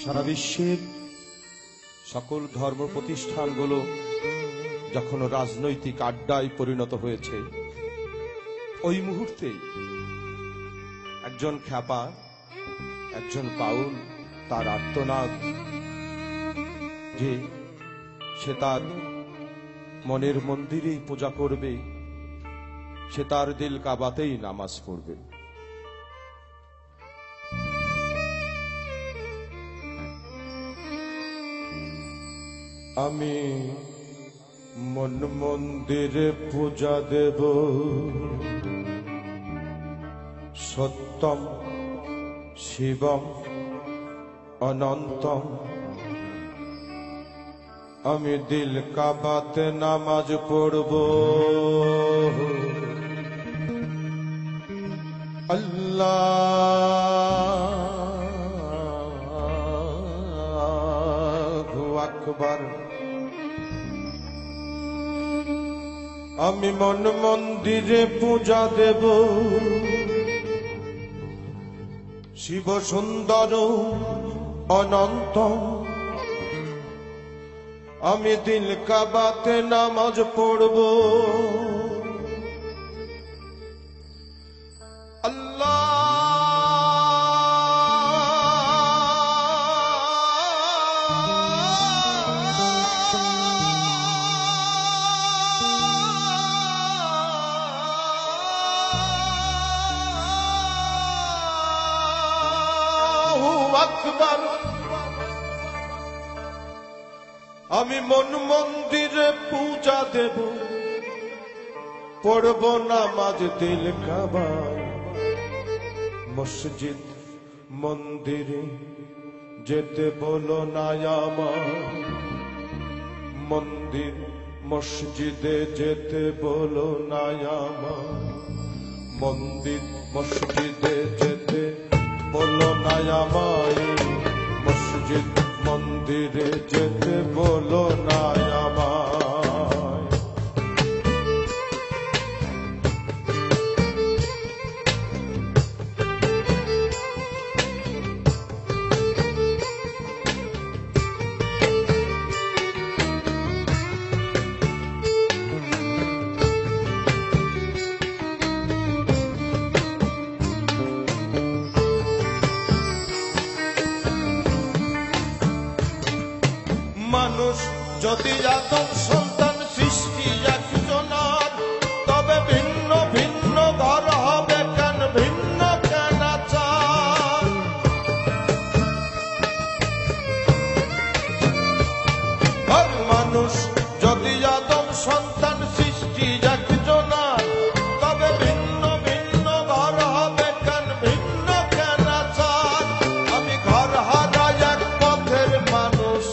সারা বিশ্বের সকল ধর্ম প্রতিষ্ঠানগুলো যখন রাজনৈতিক আড্ডায় পরিণত হয়েছে, ওই মুহূর্তে একজন খ্যাপা, একজন বাউল তার আর্তনাদ যে সে তার মনের মন্দিরেই পূজা করবে, সে তার দিল কাবাতেই নামাজ পড়বে। আমি মন মন্দিরে পূজা দেব, সত্যম শিবম অনন্তম। আমি দিল কাবাতে নামাজ পড়ব, আল্লাহু আকবার। আমি মন মন্দিরে পূজা দেব, শিব সুন্দর অনন্ত। আমি দিল কাবাতে নামাজ পড়ব, আকবার। আমি মন মন্দিরে পূজা দেব, পড়ব নামাজ দিল কাবায়। মসজিদ মন্দিরে যেতে বলো না আমায়, মন্দির মসজিদে যেতে বলো না আমায়, মন্দির মসজিদে যেতে বলো না আমায়, মসজিদ মন্দিরে যেতে বলো না আমায়। মানুষ যদি আদম সন্তান সৃষ্টি একজনার, তবে ভিন্ন ভিন্ন ঘর হবে কেন, ভিন্ন কেন আচার। আর মানুষ যদি আদম সন্তান সৃষ্টি একজনার, তবে ভিন্ন ভিন্ন ঘর হবে কেন, ভিন্ন কেন আচার। আমি ঘর হারা এক পথের মানুষ,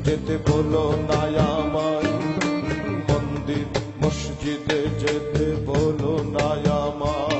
যেতে বলো না আমায়, মন্দির মসজিদে যেতে বলো না আমায়।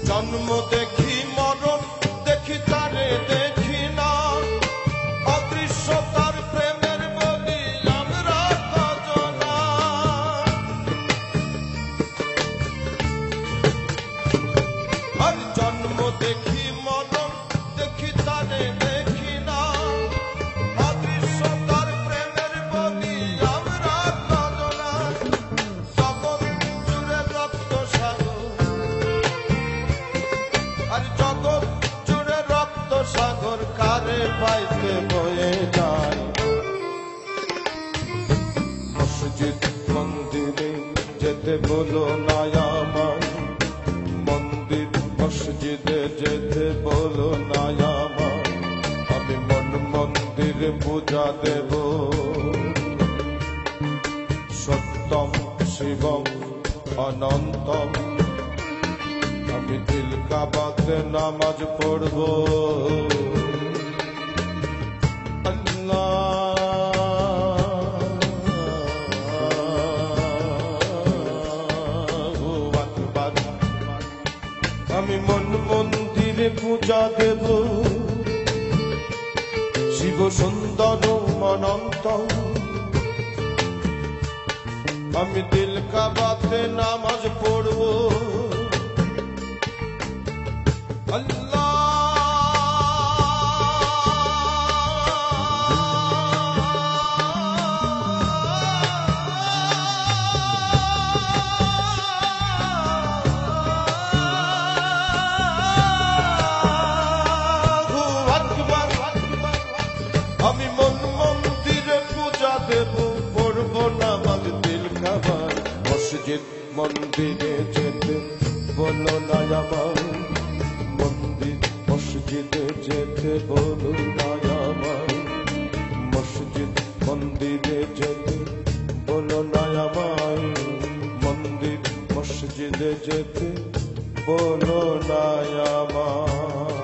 জন্ম দেখি মরণ দেখি তারে দেখি না, অদৃশ্য তার প্রেমের বলি আমরা কজনা। আর আর জগৎ জুড়ে রক্ত সাগর কারে পাইতে বয়ে যায়। মসজিদ মন্দিরে যেতে বলো না আমায়, মন্দির মসজিদে যেতে বলো না আমায়, আমি মন মন্দিরে পূজা দেব। সত্যম শিবম অনন্তম, আমি দিল কাবাতে নামাজ পড়ব। আমি মন মন্দিরে পূজা দেব। শিব সুন্দর অনন্ত, আমি দিল কাবাতে নামাজ পড়ব। আল্লাহ আমি মন মন্দিরে পূজা দেব, পড়ব নামাজ দিল খাবার। মসজিদ মন্দিরে যেতে বলো না আমায়, মন্দির মসজিদে যেতে বলো না আমায়, মসজিদ মন্দিরে যেতে বলো না আমায়, মন্দির মসজিদে যেতে বলো না আমায়।